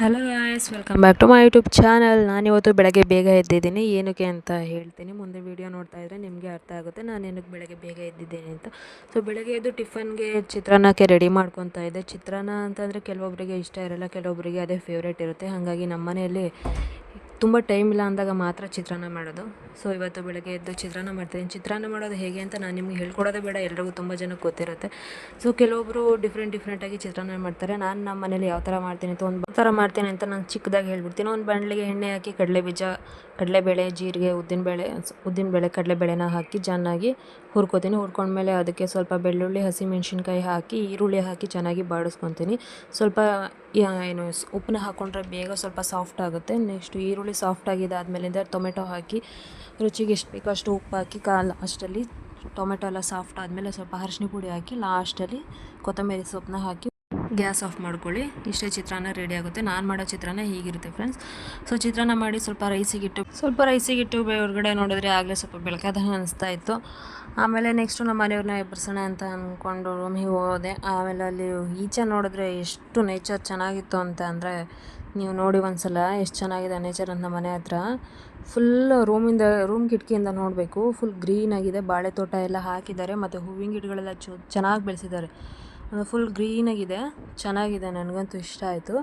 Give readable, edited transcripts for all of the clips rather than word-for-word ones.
Hello guys, welcome back to my YouTube channel. ನಾನಿವತ್ತು ಬೆಳಗ್ಗೆ ಬೇಗ ಎದ್ದಿದ್ದೀನಿ. ಏನಕ್ಕೆ ಅಂತ ಹೇಳ್ತೀನಿ, ಮುಂದೆ ವೀಡಿಯೋ ನೋಡ್ತಾ ಇದ್ದರೆ ನಿಮಗೆ ಅರ್ಥ ಆಗುತ್ತೆ ನಾನು ಏನಕ್ಕೆ ಬೆಳಗ್ಗೆ ಬೇಗ ಎದ್ದಿದ್ದೇನೆ ಅಂತ. ಸೊ ಬೆಳಗ್ಗೆ ಎದ್ದು ಟಿಫನ್ಗೆ ಚಿತ್ರಾನ್ನಕ್ಕೆ ರೆಡಿ ಮಾಡ್ಕೊತಾ ಇದ್ದೆ. ಚಿತ್ರಾನ್ನ ಅಂತಂದರೆ ಕೆಲವೊಬ್ಬರಿಗೆ ಇಷ್ಟ ಇರೋಲ್ಲ, ಕೆಲವೊಬ್ಬರಿಗೆ ಅದೇ ಫೇವ್ರೇಟ್ ಇರುತ್ತೆ. ಹಾಗಾಗಿ ನಮ್ಮ ಮನೆಯಲ್ಲಿ ತುಂಬ ಟೈಮ್ ಇಲ್ಲ ಅಂದಾಗ ಮಾತ್ರ ಚಿತ್ರಾನ್ನ ಮಾಡೋದು. ಸೊ ಇವತ್ತು ಬೆಳಗ್ಗೆ ಎದ್ದು ಚಿತ್ರಾನ್ನ ಮಾಡ್ತೀನಿ. ಚಿತ್ರಾನ್ನ ಮಾಡೋದು ಹೇಗೆ ಅಂತ ನಾನು ನಿಮಗೆ ಹೇಳ್ಕೊಡೋದೇ ಬೇಡ, ಎಲ್ರಿಗೂ ತುಂಬ ಜನಕ್ಕೆ ಗೊತ್ತಿರುತ್ತೆ. ಸೊ ಕೆಲವೊಬ್ಬರು ಡಿಫ್ರೆಂಟಾಗಿ ಚಿತ್ರಾನ್ನ ಮಾಡ್ತಾರೆ. ನಾನು ನಮ್ಮ ಮನೇಲಿ ಯಾವ ಥರ ಮಾಡ್ತೀನಿ ಅಂತ ಒಂದು ಥರ ಮಾಡ್ತೀನಿ ಅಂತ ನಾನು ಚಿಕ್ಕದಾಗಿ ಹೇಳ್ಬಿಡ್ತೀನಿ. ಒಂದು ಬಾಣಲೆಗೆ ಎಣ್ಣೆ ಹಾಕಿ ಕಡಲೆಬೇಳೆ, ಜೀರಿಗೆ, ಉದ್ದಿನಬೇಳೆ, ಕಡಲೆಬೇಳೆನ ಹಾಕಿ ಚೆನ್ನಾಗಿ ಹುರ್ಕೋತೀನಿ. ಹುರ್ಕೊಂಡ್ಮೇಲೆ ಅದಕ್ಕೆ ಸ್ವಲ್ಪ ಬೆಳ್ಳುಳ್ಳಿ, ಹಸಿಮೆಣ್ಸಿನ್ಕಾಯಿ ಹಾಕಿ, ಈರುಳ್ಳಿ ಹಾಕಿ ಚೆನ್ನಾಗಿ ಬಾಡಿಸ್ಕೊತೀನಿ. ಸ್ವಲ್ಪ ಉಪ್ಪನ್ನ ಹಾಕ್ಕೊಂಡ್ರೆ ಬೇಗ ಸ್ವಲ್ಪ ಸಾಫ್ಟ್ ಆಗುತ್ತೆ. ನೆಕ್ಸ್ಟು ಈರುಳ್ಳಿ ಸಾಫ್ಟ್ ಆಗಿದ್ದಾದಮೇಲಿಂದ ಟೊಮೆಟೊ ಹಾಕಿ ರುಚಿಗೆ ಎಷ್ಟು ಬೇಕೋ ಅಷ್ಟು ಉಪ್ಪು ಹಾಕಿ ಲಾಸ್ಟಲ್ಲಿ ಟೊಮೆಟೊ ಎಲ್ಲ ಸಾಫ್ಟ್ ಆದಮೇಲೆ ಸ್ವಲ್ಪ ಅರಿಶಿನ ಪುಡಿ ಹಾಕಿ ಲಾಸ್ಟಲ್ಲಿ ಕೊತ್ತಂಬರಿ ಸೊಪ್ಪನ್ನ ಹಾಕಿ ಗ್ಯಾಸ್ ಆಫ್ ಮಾಡ್ಕೊಳ್ಳಿ. ಇಷ್ಟೇ ಚಿತ್ರಾನ್ನ ರೆಡಿ ಆಗುತ್ತೆ. ನಾನು ಮಾಡೋ ಚಿತ್ರಾನ್ನ ಹೀಗಿರುತ್ತೆ ಫ್ರೆಂಡ್ಸ್. ಸೊ ಚಿತ್ರಾನ್ನ ಮಾಡಿ ಸ್ವಲ್ಪ ರೈಸಿಗಿಟ್ಟು ಹೊರಗಡೆ ನೋಡಿದ್ರೆ ಆಗಲೇ ಸ್ವಲ್ಪ ಬೆಳಕಾದ ಅನಿಸ್ತಾ ಇತ್ತು. ಆಮೇಲೆ ನೆಕ್ಸ್ಟು ನಮ್ಮ ಮನೆಯವ್ರನ್ನ ಎಬ್ಬರಿಸೋಣ ಅಂತ ಅಂದ್ಕೊಂಡು ರೂಮಿಗೆ ಹೋದೆ. ಆಮೇಲೆ ಅಲ್ಲಿ ಈಚೆ ನೋಡಿದ್ರೆ ಎಷ್ಟು ನೇಚರ್ ಚೆನ್ನಾಗಿತ್ತು ಅಂತ ಅಂದರೆ ನೀವು ನೋಡಿ ಒಂದ್ಸಲ ಎಷ್ಟು ಚೆನ್ನಾಗಿದೆ ನೇಚರ್ ಅಂತ. ನಮ್ಮ ಮನೆ ಹತ್ರ ಫುಲ್ ರೂಮ್ ಕಿಟಕಿಯಿಂದ ನೋಡಬೇಕು, ಫುಲ್ ಗ್ರೀನಾಗಿದೆ. ಬಾಳೆ ತೋಟ ಎಲ್ಲ ಹಾಕಿದ್ದಾರೆ ಮತ್ತು ಹೂವಿನ ಗಿಡಗಳೆಲ್ಲ ಚೆನ್ನಾಗಿ ಬೆಳೆಸಿದ್ದಾರೆ. ಫುಲ್ ಗ್ರೀನಾಗಿದೆ, ಚೆನ್ನಾಗಿದೆ, ನನಗಂತೂ ಇಷ್ಟ ಆಯಿತು.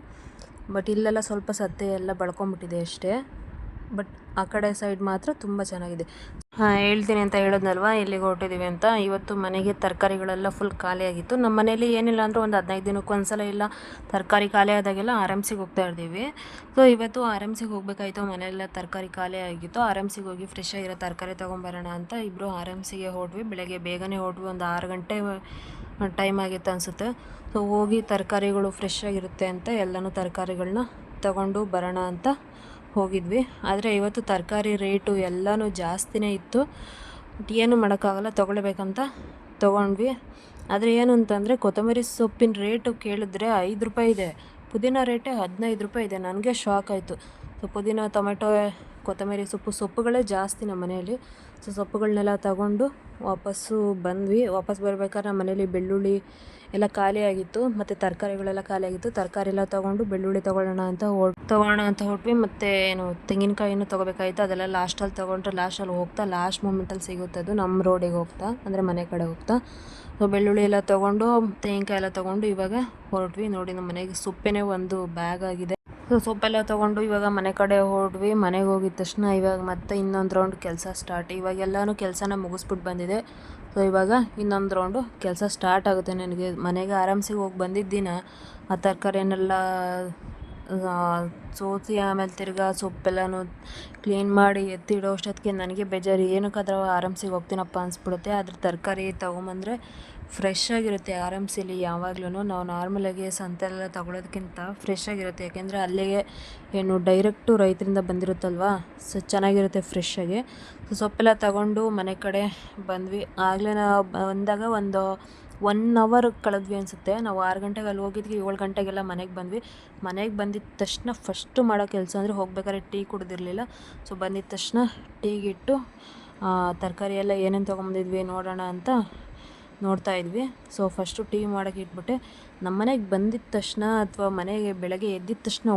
ಬಟ್ ಇಲ್ಲೆಲ್ಲ ಸ್ವಲ್ಪ ಸತ್ತೆ ಎಲ್ಲ ಬಳ್ಕೊಂಬಿಟ್ಟಿದೆ ಅಷ್ಟೇ. ಬಟ್ ಆ ಕಡೆ ಸೈಡ್ ಮಾತ್ರ ತುಂಬ ಚೆನ್ನಾಗಿದೆ. ಹೇಳ್ತೀನಿ ಅಂತ ಹೇಳಿದ್ನಲ್ವ ಇಲ್ಲಿಗೆ ಹೊರಟಿದ್ದೀವಿ ಅಂತ. ಇವತ್ತು ಮನೆಗೆ ತರಕಾರಿಗಳೆಲ್ಲ ಫುಲ್ ಖಾಲಿಯಾಗಿತ್ತು. ನಮ್ಮ ಮನೇಲಿ ಏನಿಲ್ಲ ಅಂದರೂ ಒಂದು 15 ದಿನಕ್ಕೆ ಒಂದ್ಸಲ ಇಲ್ಲ ತರಕಾರಿ ಖಾಲಿ ಆದಾಗೆಲ್ಲ RMCಗೆ ಹೋಗ್ತಾ ಇರ್ತೀವಿ. ಸೊ ಇವತ್ತು RMCಗೆ ಹೋಗಬೇಕಾಯಿತು. ಮನೆಯೆಲ್ಲ ತರಕಾರಿ ಖಾಲಿ ಆಗಿತ್ತು. RMCಗೆ ಹೋಗಿ ಫ್ರೆಶ್ ಆಗಿರೋ ತರಕಾರಿ ತೊಗೊಂಬರೋಣ ಅಂತ ಇಬ್ಬರು RMCಗೆ ಹೊರಟ್ವಿ. ಬೆಳಗ್ಗೆ ಬೇಗನೆ ಹೊರಟ್ವಿ, ಒಂದು 6 ಗಂಟೆ ಟೈಮ್ ಆಗಿತ್ತು ಅನಿಸುತ್ತೆ. ಸೊ ಹೋಗಿ ತರಕಾರಿಗಳು ಫ್ರೆಶ್ ಆಗಿರುತ್ತೆ ಅಂತ ಎಲ್ಲನೂ ತರಕಾರಿಗಳನ್ನ ತಗೊಂಡು ಬರೋಣ ಅಂತ ಹೋಗಿದ್ವಿ. ಆದರೆ ಇವತ್ತು ತರಕಾರಿ ರೇಟು ಎಲ್ಲನೂ ಜಾಸ್ತಿನೇ ಇತ್ತು. ಬಟ್ ಏನು ಮಾಡೋಕ್ಕಾಗಲ್ಲ, ತೊಗೊಳ್ಬೇಕಂತ ತೊಗೊಂಡ್ವಿ. ಆದರೆ ಏನು ಅಂತಂದರೆ ಕೊತ್ತಂಬರಿ ಸೊಪ್ಪಿನ ರೇಟು ಕೇಳಿದ್ರೆ 5 ರೂಪಾಯಿ ಇದೆ, ಪುದೀನ ರೇಟೇ 15 ರೂಪಾಯಿ ಇದೆ. ನನಗೆ ಶಾಕ್ ಆಯಿತು. ಸೊ ಪುದೀನ, ಟೊಮೆಟೊ, ಕೊತ್ತಂಬರಿ ಸೊಪ್ಪುಗಳೇ ಜಾಸ್ತಿ ನಮ್ಮ ಮನೆಯಲ್ಲಿ. ಸೊ ಸೊಪ್ಪುಗಳನ್ನೆಲ್ಲ ತಗೊಂಡು ವಾಪಸ್ಸು ಬಂದ್ವಿ. ವಾಪಸ್ ಬರ್ಬೇಕಾದ್ರೆ ನಮ್ಮ ಮನೇಲಿ ಬೆಳ್ಳುಳ್ಳಿ ಎಲ್ಲ ಖಾಲಿಯಾಗಿತ್ತು ಮತ್ತು ತರಕಾರಿಗಳೆಲ್ಲ ಖಾಲಿಯಾಗಿತ್ತು. ತರಕಾರಿ ಎಲ್ಲ ತೊಗೊಂಡು ಬೆಳ್ಳುಳ್ಳಿ ತೊಗೊಳ್ಳೋಣ ಅಂತ ಹೊರಟ್ವಿ. ಮತ್ತು ತೆಂಗಿನಕಾಯಿನೂ ತೊಗೋಬೇಕಾಯಿತು. ಅದೆಲ್ಲ ಲಾಸ್ಟಲ್ಲಿ ತೊಗೊಂಡ್ರೆ ಲಾಸ್ಟ್ ಮೂಮೆಂಟಲ್ಲಿ ಸಿಗುತ್ತೆ. ಅದು ನಮ್ಮ ರೋಡಿಗೆ ಹೋಗ್ತಾ ಅಂದರೆ ಮನೆ ಕಡೆ ಹೋಗ್ತಾ. ಸೊ ಬೆಳ್ಳುಳ್ಳಿ ಎಲ್ಲ ತೊಗೊಂಡು ತೆಂಗಿನಕಾಯಿ ಎಲ್ಲ ತೊಗೊಂಡು ಇವಾಗ ಹೊರಟ್ವಿ. ನೋಡಿ ನಮ್ಮ ಮನೆಗೆ ಸೊಪ್ಪೇನೆ ಒಂದು ಬ್ಯಾಗ್ ಆಗಿದೆ. ಸೊ ಸೊಪ್ಪೆಲ್ಲ ತೊಗೊಂಡು ಇವಾಗ ಮನೆ ಕಡೆ ಹೊರಟ್ವಿ. ಮನೆಗೆ ಹೋಗಿದ ತಕ್ಷಣ ಇವಾಗ ಮತ್ತೆ ಇನ್ನೊಂದು ರೌಂಡ್ ಕೆಲಸ ಸ್ಟಾರ್ಟ್. ಇವಾಗೆಲ್ಲನೂ ಕೆಲಸನ ಮುಗಿಸ್ಬಿಟ್ಟು ಬಂದಿದೆ. ಸೊ ಇವಾಗ ಇನ್ನೊಂದು ರೌಂಡು ಕೆಲಸ ಸ್ಟಾರ್ಟ್ ಆಗುತ್ತೆ. ನನಗೆ ಮನೆಗೆ RMCಗೆ ಹೋಗಿ ಬಂದಿದ್ದ ದಿನ ಆ ತರಕಾರಿಯನ್ನೆಲ್ಲ ಸೋಸಿ ಆಮೇಲೆ ತಿರ್ಗಾ ಸೊಪ್ಪೆಲ್ಲನೂ ಕ್ಲೀನ್ ಮಾಡಿ ಎತ್ತಿಡೋ ಅಷ್ಟೊತ್ತಿಗೆ ನನಗೆ ಬೇಜಾರು. ಏನಕ್ಕಾದ್ರೂ RMCಗೆ ಹೋಗ್ತೀನಪ್ಪ ಅನಿಸ್ಬಿಡುತ್ತೆ. ಅದ್ರ ತರಕಾರಿ ತೊಗೊಂಬಂದರೆ ಫ್ರೆಶ್ ಆಗಿರುತ್ತೆ. RMCಲಿ ಯಾವಾಗ್ಲೂ ನಾವು ನಾರ್ಮಲಾಗಿ ಸಂತೆಲ್ಲ ತೊಗೊಳೋದಕ್ಕಿಂತ ಫ್ರೆಶ್ ಆಗಿರುತ್ತೆ. ಯಾಕೆಂದರೆ ಅಲ್ಲಿಗೆ ಡೈರೆಕ್ಟು ರೈತರಿಂದ ಬಂದಿರುತ್ತಲ್ವ, ಸೊ ಚೆನ್ನಾಗಿರುತ್ತೆ ಫ್ರೆಶ್ಶಾಗಿ. ಸೊ ಸೊಪ್ಪೆಲ್ಲ ತಗೊಂಡು ಮನೆ ಕಡೆ ಬಂದ್ವಿ. ಆಗಲೇ ನಾವು ಬಂದಾಗ ಒಂದು 1 ಅವರ್ ಕಳೆದ್ವಿ ಅನಿಸುತ್ತೆ. ನಾವು 6 ಗಂಟೆಗೆ ಅಲ್ಲಿ ಹೋಗಿದ್ವಿ, 7 ಗಂಟೆಗೆಲ್ಲ ಮನೆಗೆ ಬಂದ್ವಿ. ಮನೆಗೆ ಬಂದಿದ್ದ ತಕ್ಷಣ ಫಸ್ಟು ಮಾಡೋ ಕೆಲಸ ಅಂದರೆ ಹೋಗ್ಬೇಕಾದ್ರೆ ಟೀ ಕುಡಿದಿರಲಿಲ್ಲ. ಸೊ ಬಂದಿದ್ದ ತಕ್ಷಣ ಟೀಗಿಟ್ಟು ತರಕಾರಿ ಎಲ್ಲ ಏನೇನು ತೊಗೊಂಬಂದಿದ್ವಿ ನೋಡೋಣ ಅಂತ ನೋಡ್ತಾ ಇದ್ವಿ. ಸೊ ಫಸ್ಟು ಟೀ ಮಾಡೋಕ್ಕೆ ಇಟ್ಬಿಟ್ಟೆ. ನಮ್ಮ ಮನೆಗೆ ಬಂದಿದ್ದ ತಕ್ಷಣ ಅಥವಾ ಮನೆಗೆ ಬೆಳಗ್ಗೆ ಎದ್ದಿದ್ದ ತಕ್ಷಣ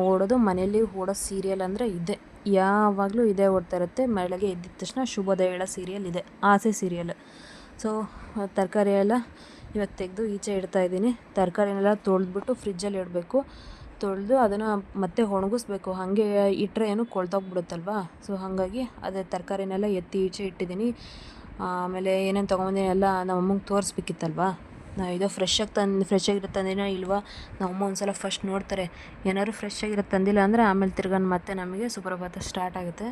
ಮನೆಯಲ್ಲಿ ಓಡೋ ಸೀರಿಯಲ್ ಅಂದರೆ ಇದೆ, ಯಾವಾಗಲೂ ಇದೇ ಓಡ್ತಾ ಇರುತ್ತೆ. ಬೆಳಗ್ಗೆ ಎದ್ದಿದ್ದ ತಕ್ಷಣ ಶುಭೋದಯ ಹೇಳೋ ಸೀರಿಯಲ್ ಇದೆ, ಆಸೆ ಸೀರಿಯಲ್. ಸೊ ತರಕಾರಿ ಎಲ್ಲ ಇವಾಗ ತೆಗೆದು ಈಚೆ ಇಡ್ತಾಯಿದ್ದೀನಿ. ತರಕಾರಿನೆಲ್ಲ ತೊಳೆದ್ಬಿಟ್ಟು ಫ್ರಿಜ್ಜಲ್ಲಿ ಇಡಬೇಕು. ತೊಳೆದು ಅದನ್ನು ಮತ್ತೆ ಒಣಗಿಸ್ಬೇಕು. ಹಾಗೆ ಇಟ್ಟರೆ ಏನು ಕೊಳ್ತೋಗ್ಬಿಡುತ್ತಲ್ವ. ಸೊ ಹಾಗಾಗಿ ಅದೇ ತರಕಾರಿನೆಲ್ಲ ಎತ್ತಿ ಈಚೆ ಇಟ್ಟಿದ್ದೀನಿ. ಆಮೇಲೆ ಏನೇನು ತೊಗೊಂಬಂದಿನಿ ಎಲ್ಲ ನಮ್ಮ ಅಮ್ಮಂಗೆ ತೋರಿಸ್ಬೇಕಿತ್ತಲ್ವ. ಇದು ಫ್ರೆಶ್ ಆಗಿರೋ ತಂದಿನ ಇಲ್ವಾ, ನಮ್ಮಮ್ಮ ಒಂದ್ಸಲ ಫಸ್ಟ್ ನೋಡ್ತಾರೆ. ಏನಾದ್ರು ಫ್ರೆಶ್ ಆಗಿರೋ ತಂದಿಲ್ಲ ಅಂದರೆ ಆಮೇಲೆ ತಿರ್ಗಾ ಮತ್ತೆ ನಮಗೆ ಸುಪ್ರಭಾತ ಸ್ಟಾರ್ಟ್ ಆಗುತ್ತೆ.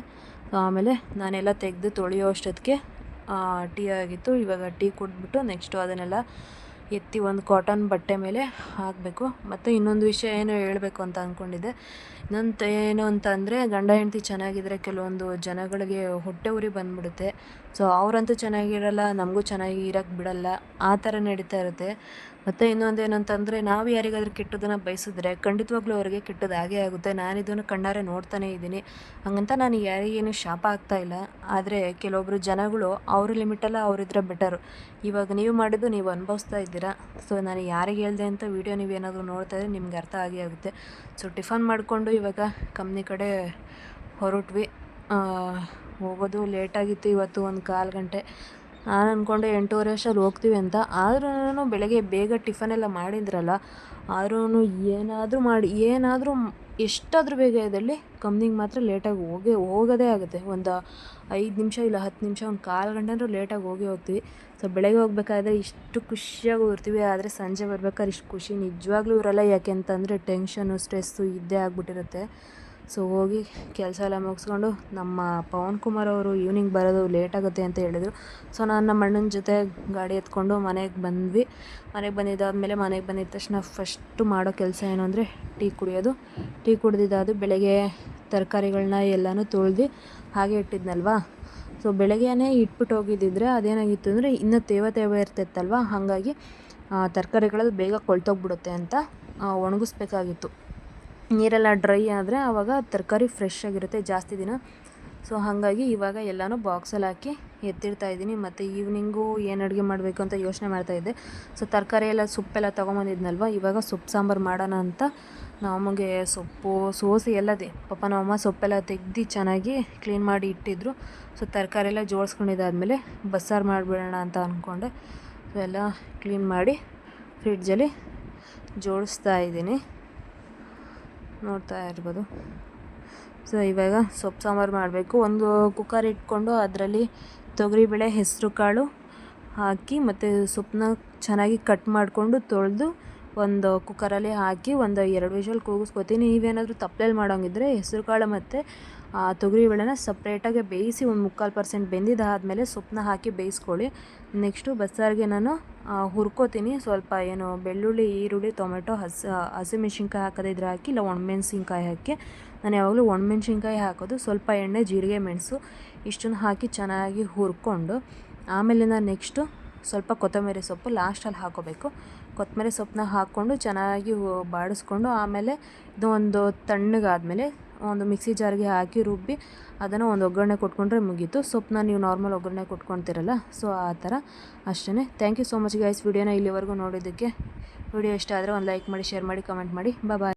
ಆಮೇಲೆ ನಾನೆಲ್ಲ ತೆಗೆದು ತೊಳೆಯೋ ಅಷ್ಟೊತ್ತಿಗೆ ಟೀ ಆಗಿತ್ತು. ಇವಾಗ ಟೀ ಕುಡಿದ್ಬಿಟ್ಟು ನೆಕ್ಸ್ಟು ಅದನ್ನೆಲ್ಲ ಎತ್ತಿ ಒಂದು ಕಾಟನ್ ಬಟ್ಟೆ ಮೇಲೆ ಹಾಕಬೇಕು. ಮತ್ತು ಇನ್ನೊಂದು ವಿಷಯ ಏನು ಹೇಳಬೇಕು ಅಂತ ಅಂದ್ಕೊಂಡಿದ್ದೆ. ಏನು ಅಂತ ಅಂದರೆ ಗಂಡ ಹೆಂಡತಿ ಚೆನ್ನಾಗಿದ್ದರೆ ಕೆಲವೊಂದು ಜನಗಳಿಗೆ ಹೊಟ್ಟೆ ಉರಿ ಬಂದುಬಿಡುತ್ತೆ. ಸೊ ಅವರಂತೂ ಚೆನ್ನಾಗಿರಲ್ಲ, ನಮಗೂ ಚೆನ್ನಾಗಿ ಇರೋಕ್ಕೆ ಬಿಡಲ್ಲ, ಆ ಥರ ನಡೀತಾ ಇರುತ್ತೆ. ಮತ್ತು ಇನ್ನೊಂದು ಏನಂತಂದರೆ ನಾವು ಯಾರಿಗಾದ್ರೂ ಕೆಟ್ಟದನ್ನು ಬಯಸಿದ್ರೆ ಖಂಡಿತವಾಗ್ಲೂ ಅವರಿಗೆ ಕೆಟ್ಟದ್ದು ಆಗೇ ಆಗುತ್ತೆ. ನಾನಿದನ್ನು ಕಣ್ಣಾರೆ ನೋಡ್ತಾನೇ ಇದ್ದೀನಿ. ಹಾಗಂತ ನಾನು ಯಾರಿಗೇನು ಶಾಪ ಆಗ್ತಾ ಇಲ್ಲ. ಆದರೆ ಕೆಲವೊಬ್ಬರು ಜನಗಳು ಅವ್ರ ಲಿಮಿಟಲ್ಲ ಅವರಿದ್ರೆ ಬೆಟರು. ಇವಾಗ ನೀವು ಮಾಡಿದ್ದು ನೀವು ಅನುಭವಿಸ್ತಾ ಇದ್ದೀರಾ. ಸೊ ನಾನು ಯಾರಿಗೆ ಹೇಳಿದೆ ಅಂತ ವೀಡಿಯೋ ನೀವೇನಾದರೂ ನೋಡ್ತಾ ಇದ್ದರೆ ನಿಮ್ಗೆ ಅರ್ಥ ಆಗೇ ಆಗುತ್ತೆ. ಸೊ ಟಿಫನ್ ಮಾಡಿಕೊಂಡು ಇವಾಗ ಕಂಪ್ನಿ ಕಡೆ ಹೊರಟ್ವಿ. ಹೋಗೋದು ಲೇಟಾಗಿತ್ತು ಇವತ್ತು, ಒಂದು 1/4 ಗಂಟೆ. ನಾನು ಅಂದ್ಕೊಂಡೆ 8:30 ಅಷ್ಟರಲ್ಲಿ ಹೋಗ್ತೀವಿ ಅಂತ. ಆದ್ರೂ ಬೆಳಗ್ಗೆ ಬೇಗ ಟಿಫನೆಲ್ಲ ಮಾಡಿದ್ರಲ್ಲ, ಆದ್ರೂ ಏನಾದರೂ ಎಷ್ಟಾದರೂ ಬೇಗ ಎದ್ದೇಳಿ ಕಂಪ್ನಿಗೆ ಮಾತ್ರ ಲೇಟಾಗಿ ಹೋಗೋದೇ ಆಗುತ್ತೆ. ಒಂದು 5 ನಿಮಿಷ ಇಲ್ಲ 10 ನಿಮಿಷ, ಒಂದು 1/4 ಗಂಟೆ ಅಂದರೂ ಲೇಟಾಗಿ ಹೋಗ್ತೀವಿ. ಸೊ ಬೆಳಗ್ಗೆ ಹೋಗ್ಬೇಕಾದ್ರೆ ಇಷ್ಟು ಖುಷಿಯಾಗಿ ಹೋಗ್ತೀವಿ, ಆದರೆ ಸಂಜೆ ಬರ್ಬೇಕಾದ್ರೆ ಇಷ್ಟು ಖುಷಿ ನಿಜವಾಗ್ಲೂ ಇರಲ್ಲ. ಯಾಕೆ ಅಂತಂದರೆ ಟೆನ್ಷನು, ಸ್ಟ್ರೆಸ್ಸು ಇದ್ದೇ ಆಗಿಬಿಟ್ಟಿರುತ್ತೆ. ಸೊ ಹೋಗಿ ಕೆಲಸ ಎಲ್ಲ ಮುಗಿಸ್ಕೊಂಡು ನಮ್ಮ ಪವನ್ ಕುಮಾರ್ ಅವರು ಈವ್ನಿಂಗ್ ಬರೋದು ಲೇಟಾಗುತ್ತೆ ಅಂತ ಹೇಳಿದರು. ಸೊ ನಾನು ನಮ್ಮ ಅಣ್ಣನ ಜೊತೆ ಗಾಡಿ ಎತ್ಕೊಂಡು ಮನೆಗೆ ಬಂದ್ವಿ. ಮನೆಗೆ ಬಂದಿದ್ದ ತಕ್ಷಣ ಫಸ್ಟು ಮಾಡೋ ಕೆಲಸ ಏನು ಅಂದರೆ ಟೀ ಕುಡಿಯೋದು. ಟೀ ಕುಡಿದಿದ್ದಾದು ಬೆಳಗ್ಗೆ ತರಕಾರಿಗಳನ್ನ ಎಲ್ಲನೂ ತೊಳೆದು ಹಾಗೆ ಇಟ್ಟಿದ್ನಲ್ವಾ. ಸೊ ಬೆಳಗ್ಗೆನೇ ಇಟ್ಬಿಟ್ಟು ಹೋಗಿದ್ದಿದ್ರೆ ಅದೇನಾಗಿತ್ತು ಅಂದರೆ ಇನ್ನೂ ತೇವ ಇರ್ತಿತ್ತಲ್ವ, ಹಾಗಾಗಿ ತರಕಾರಿಗಳಲ್ಲಿ ಬೇಗ ಕೊಳ್ತೋಗ್ಬಿಡುತ್ತೆ ಅಂತ ಒಣಗಿಸ್ಬೇಕಾಗಿತ್ತು. ನೀರೆಲ್ಲ ಡ್ರೈ ಆದರೆ ಆವಾಗ ತರಕಾರಿ ಫ್ರೆಶ್ ಆಗಿರುತ್ತೆ ಜಾಸ್ತಿ ದಿನ. ಸೊ ಹಾಗಾಗಿ ಇವಾಗ ಎಲ್ಲನೂ ಬಾಕ್ಸಲ್ಲಿ ಹಾಕಿ ಎತ್ತಿಡ್ತಾಯಿದ್ದೀನಿ. ಮತ್ತು ಈವ್ನಿಂಗು ಏನು ಅಡುಗೆ ಮಾಡಬೇಕು ಅಂತ ಯೋಚನೆ ಮಾಡ್ತಾಯಿದ್ದೆ. ಸೊ ತರಕಾರಿ ಎಲ್ಲ ಸೊಪ್ಪೆಲ್ಲ ತೊಗೊಂಬಂದಿದ್ನಲ್ವ, ಇವಾಗ ಸೊಪ್ಪು ಸಾಂಬಾರು ಮಾಡೋಣ ಅಂತ ನಮಗೆ ಸೊಪ್ಪು ಸೋಸಿ ಪಾಪ ನಮ್ಮಮ್ಮ ಸೊಪ್ಪೆಲ್ಲ ತೆಗ್ದು ಚೆನ್ನಾಗಿ ಕ್ಲೀನ್ ಮಾಡಿ ಇಟ್ಟಿದ್ರು. ಸೊ ತರಕಾರಿ ಎಲ್ಲ ಜೋಡಿಸ್ಕೊಂಡಿದ್ದಾದಮೇಲೆ ಬಸ್ಸಾರು ಮಾಡಿಬಿಡೋಣ ಅಂತ ಅಂದ್ಕೊಂಡೆ. ಸೊ ಎಲ್ಲ ಕ್ಲೀನ್ ಮಾಡಿ ಫ್ರಿಡ್ಜಲ್ಲಿ ಜೋಡಿಸ್ತಾ ಇದ್ದೀನಿ, ನೋಡ್ತಾ ಇರ್ಬೋದು. ಸೊ ಇವಾಗ ಸೊಪ್ಪು ಸಾಂಬಾರು ಮಾಡಬೇಕು. ಒಂದು ಕುಕ್ಕರ್ ಇಟ್ಕೊಂಡು ಅದರಲ್ಲಿ ತೊಗರಿಬೇಳೆ, ಹೆಸರು ಕಾಳು ಹಾಕಿ ಮತ್ತು ಸೊಪ್ಪನ್ನ ಚೆನ್ನಾಗಿ ಕಟ್ ಮಾಡಿಕೊಂಡು ತೊಳೆದು ಒಂದು ಕುಕ್ಕರಲ್ಲಿ ಹಾಕಿ ಒಂದು 2 ವಿಷಲ್ ಕೂಗಿಸ್ಕೊತೀನಿ. ನೀವೇನಾದರೂ ತಪ್ಪಲೆಯಲ್ಲಿ ಮಾಡೋಂಗಿದ್ರೆ ಹೆಸರು ಕಾಳು ಮತ್ತು ತೊಗರಿಬೇಳೆನ ಸಪ್ರೇಟಾಗಿ ಬೇಯಿಸಿ ಒಂದು 3/4% ಬೆಂದಿದ್ದಾದಮೇಲೆ ಸೊಪ್ಪನ್ನ ಹಾಕಿ ಬೇಯಿಸ್ಕೊಳ್ಳಿ. ನೆಕ್ಸ್ಟು ಬಸ್ಸಾರಿಗೆ ನಾನು ಹುರ್ಕೋತೀನಿ. ಸ್ವಲ್ಪ ಬೆಳ್ಳುಳ್ಳಿ, ಈರುಳ್ಳಿ, ಟೊಮೆಟೊ, ಹಸಿಮೆಣ್ಸಿನ್ಕಾಯಿ ಹಾಕೋದಿದ್ರೆ ಹಾಕಿ, ಇಲ್ಲ ಒಣಮೆಣ್ಸಿನ್ಕಾಯಿ ಹಾಕಿ. ನಾನು ಯಾವಾಗಲೂ ಒಣಮೆಣ್ಸಿನ್ಕಾಯಿ ಹಾಕೋದು. ಸ್ವಲ್ಪ ಎಣ್ಣೆ, ಜೀರಿಗೆ, ಮೆಣಸು ಇಷ್ಟನ್ನು ಹಾಕಿ ಚೆನ್ನಾಗಿ ಹುರ್ಕೊಂಡು ಆಮೇಲಿಂದ ನೆಕ್ಸ್ಟು ಸ್ವಲ್ಪ ಕೊತ್ತಂಬರಿ ಸೊಪ್ಪು ಲಾಸ್ಟಲ್ಲಿ ಹಾಕೋಬೇಕು. ಕೊತ್ತಂಬರಿ ಸೊಪ್ಪನ್ನ ಹಾಕ್ಕೊಂಡು ಚೆನ್ನಾಗಿ ಬಾಡಿಸ್ಕೊಂಡು ಆಮೇಲೆ ಇದು ಒಂದು ತಣ್ಣಗಾದಮೇಲೆ ಒಂದು ಮಿಕ್ಸಿ ಜಾರ್ಗೆ ಹಾಕಿ ರುಬ್ಬಿ ಅದನ್ನು ಒಂದು ಒಗ್ಗರಣೆ ಕೊಟ್ಕೊಂಡ್ರೆ ಮುಗೀತು. ಸೊಪ್ಪನ್ನ ನೀವು ನಾರ್ಮಲ್ ಒಗ್ಗರಣೆ ಕೊಟ್ಕೊಳ್ತೀರಲ್ಲ, ಸೊ ಆ ಥರ ಅಷ್ಟೇ. Thank you so much guys, ವಿಡಿಯೋನ ಇಲ್ಲಿವರೆಗೂ ನೋಡಿದ್ದಕ್ಕೆ. ವಿಡಿಯೋ ಇಷ್ಟ ಆದರೆ ಒಂದು ಲೈಕ್ ಮಾಡಿ, ಶೇರ್ ಮಾಡಿ, ಕಮೆಂಟ್ ಮಾಡಿ. ಬಾಯ್.